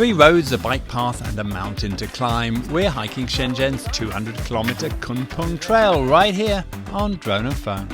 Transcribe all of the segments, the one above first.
3 roads, a bike path and a mountain to climb. We're hiking Shenzhen's 200-kilometer Kunpeng Trail right here on Drone and Phone.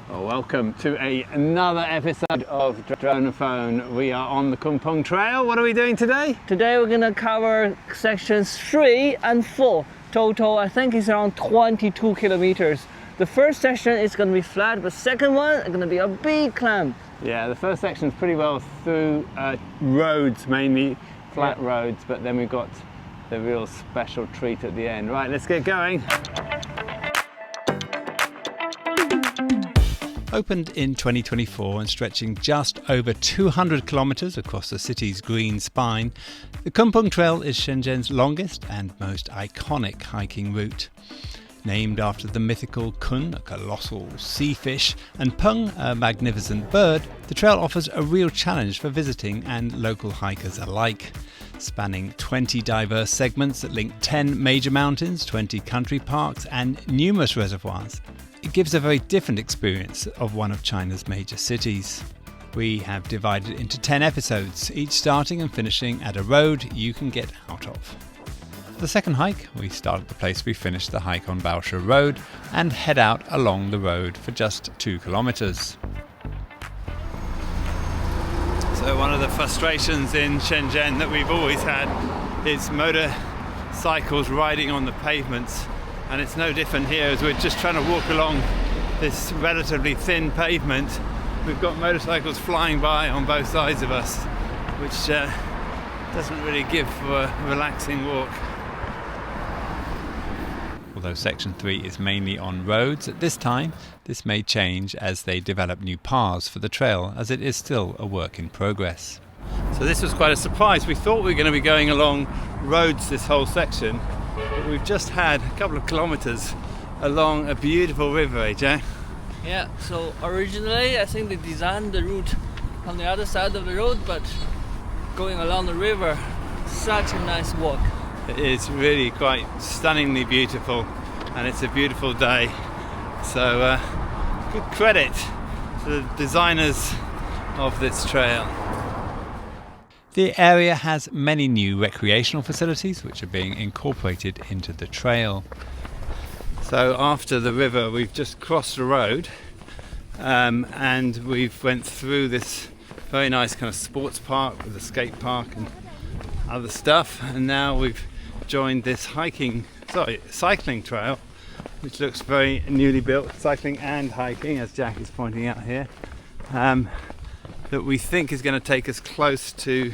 Welcome to another episode of Drone and Phone. We are on the Kunpeng Trail. What are we doing today? Today we're gonna cover sections 3 and 4. Total, I think it's around 22 kilometers. The first section is gonna be flat, but second one is gonna be a big climb. Yeah, the first section is pretty well through roads, mainly flat roads, but then we've got the real special treat at the end. Right, let's get going. Opened in 2024 and stretching just over 200 kilometers across the city's green spine, the Kunpeng Trail is Shenzhen's longest and most iconic hiking route. Named after the mythical Kun, a colossal sea fish, and Peng, a magnificent bird, the trail offers a real challenge for visiting and local hikers alike. Spanning 20 diverse segments that link 10 major mountains, 20 country parks, and numerous reservoirs, it gives a very different experience of one of China's major cities. We have divided it into 10 episodes, each starting and finishing at a road you can get out of. For the second hike, we start at the place we finished the hike on Baosha Road and head out along the road for just 2 kilometers. So one of the frustrations in Shenzhen that we've always had is motorcycles riding on the pavements. And it's no different here as we're just trying to walk along this relatively thin pavement. We've got motorcycles flying by on both sides of us, which doesn't really give for a relaxing walk. Although section 3 is mainly on roads, at this time this may change as they develop new paths for the trail, as it is still a work in progress. So this was quite a surprise. We thought we were going to be going along roads this whole section. But we've just had a couple of kilometers along a beautiful river, eh, Jack? Yeah, so originally I think they designed the route on the other side of the road, but going along the river, such a nice walk. It is really quite stunningly beautiful, and it's a beautiful day. So good credit to the designers of this trail. The area has many new recreational facilities which are being incorporated into the trail. So after the river we've just crossed the road and we've went through this very nice kind of sports park with a skate park and other stuff, and now we've joined this cycling trail, which looks very newly built, cycling and hiking, as Jack is pointing out here, that we think is going to take us close to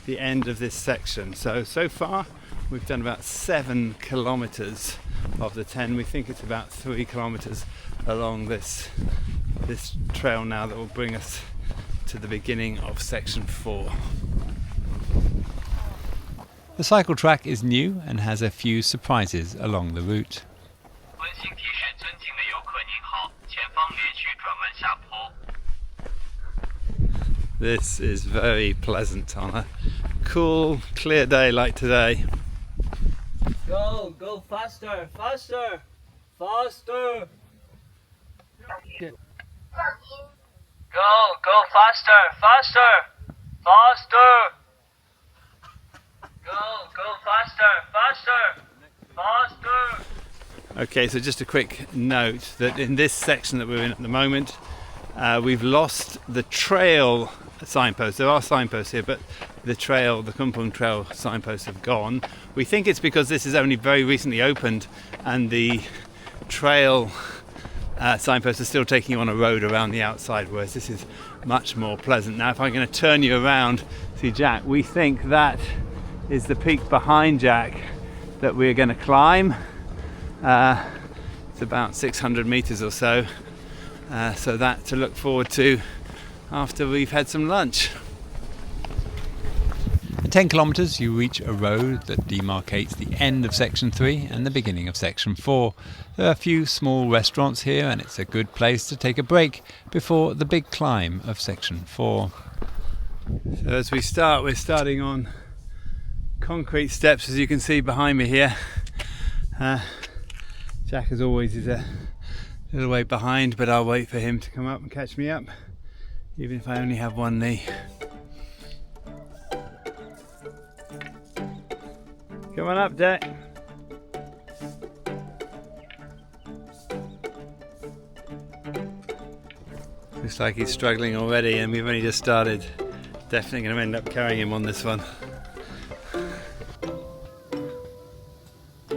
the end of this section. So far we've done about 7 kilometers of the 10. We think it's about 3 kilometers along this trail now that will bring us to the beginning of section 4. The cycle track is new and has a few surprises along the route. This is very pleasant on a cool, clear day like today. Go faster, faster, faster. Go faster, faster, faster. Go faster, faster. Okay, so just a quick note that in this section that we're in at the moment, we've lost the trail signposts. There are signposts here, but the Kunpeng Trail signposts have gone. We think it's because this is only very recently opened and the trail signposts are still taking you on a road around the outside, whereas this is much more pleasant. Now if I'm going to turn you around, see Jack, we think that is the peak behind Jack that we're going to climb. It's about 600 meters or so. So that to look forward to after we've had some lunch. At 10 kilometers you reach a road that demarcates the end of section 3 and the beginning of section 4. There are a few small restaurants here and it's a good place to take a break before the big climb of section 4. So as we start, we're starting on concrete steps, as you can see behind me here. Jack, as always, is a little way behind, but I'll wait for him to come up and catch me up, even if I only have one knee. Come on up, Jack. Looks like he's struggling already, and we've only just started. Definitely going to end up carrying him on this one.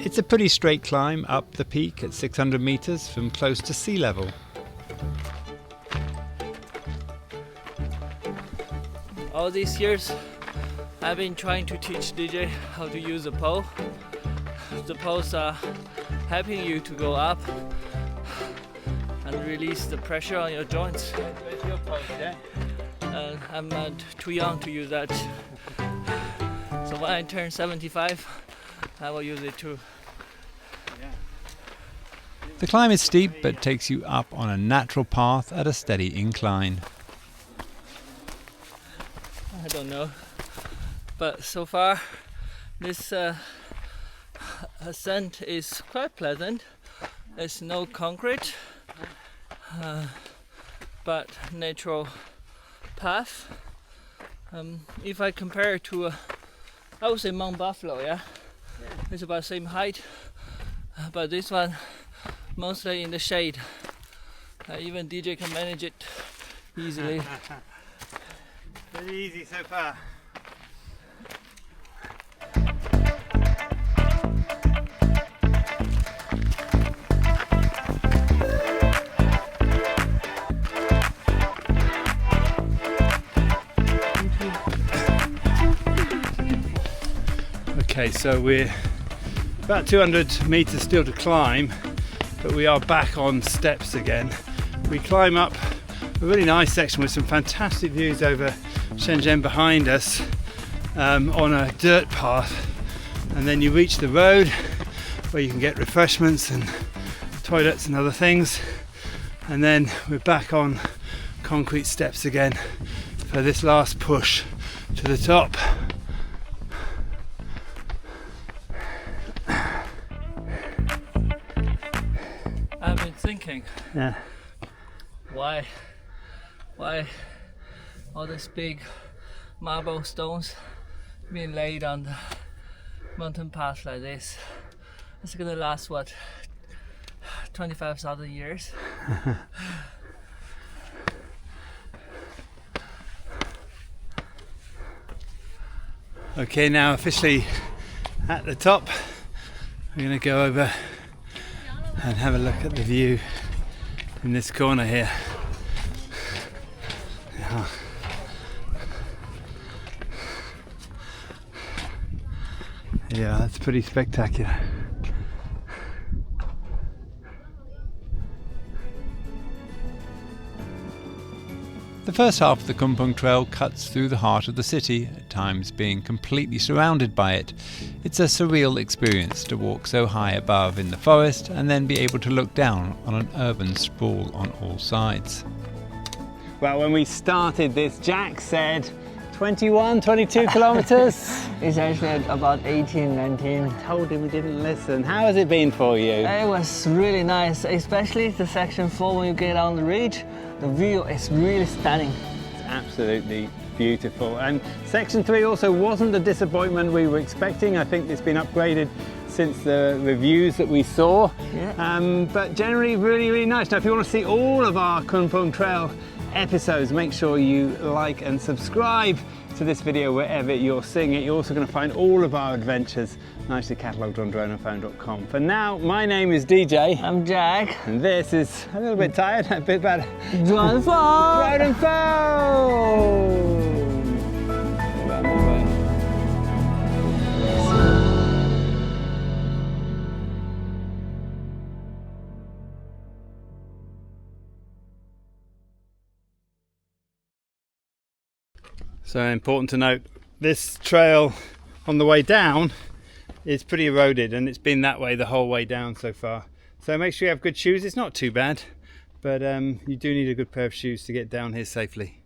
It's a pretty straight climb up the peak at 600 meters from close to sea level. All these years I've been trying to teach DJ how to use the pole. The poles are helping you to go up and release the pressure on your joints. Where's your pole, Jack? I'm too young to use that. So when I turn 75, I will use it too. The climb is steep, but takes you up on a natural path at a steady incline. I don't know, but so far this ascent is quite pleasant. There's no concrete, but natural path. If I compare it to, I would say Mount Buffalo, yeah? It's about the same height, but this one mostly in the shade. Even DJ can manage it easily. Pretty easy so far. Okay, so we're about 200 meters still to climb, but we are back on steps again. We climb up a really nice section with some fantastic views over Shenzhen behind us, on a dirt path, and then you reach the road where you can get refreshments and toilets and other things, and then we're back on concrete steps again for this last push to the top. I've been thinking, Yeah. why all these big marble stones being laid on the mountain path like this? It's gonna last what, 25,000 years? Okay, now officially at the top, we're going to go over and have a look at the view in this corner here. Yeah, that's pretty spectacular. The first half of the Kompung Trail cuts through the heart of the city, at times being completely surrounded by it. It's a surreal experience to walk so high above in the forest and then be able to look down on an urban sprawl on all sides. Well, when we started this, Jack said 21, 22 kilometers. It's actually about 18, 19. Told him we didn't listen. How has it been for you? It was really nice, especially the section 4 when you get on the ridge. The view is really stunning. It's absolutely beautiful. And section 3 also wasn't the disappointment we were expecting. I think it's been upgraded since the reviews that we saw. Yeah. But generally really, really nice. Now, if you want to see all of our Kompung Trail episodes, make sure you like and subscribe to this video wherever you're seeing it. You're also going to find all of our adventures nicely catalogued on droneandphone.com. For now, my name is DJ. I'm Jack. And this is a little bit tired, a bit bad. Drone and Phone! Drone and Phone! So important to note, this trail on the way down is pretty eroded, and it's been that way the whole way down so far. So make sure you have good shoes. It's not too bad, but you do need a good pair of shoes to get down here safely.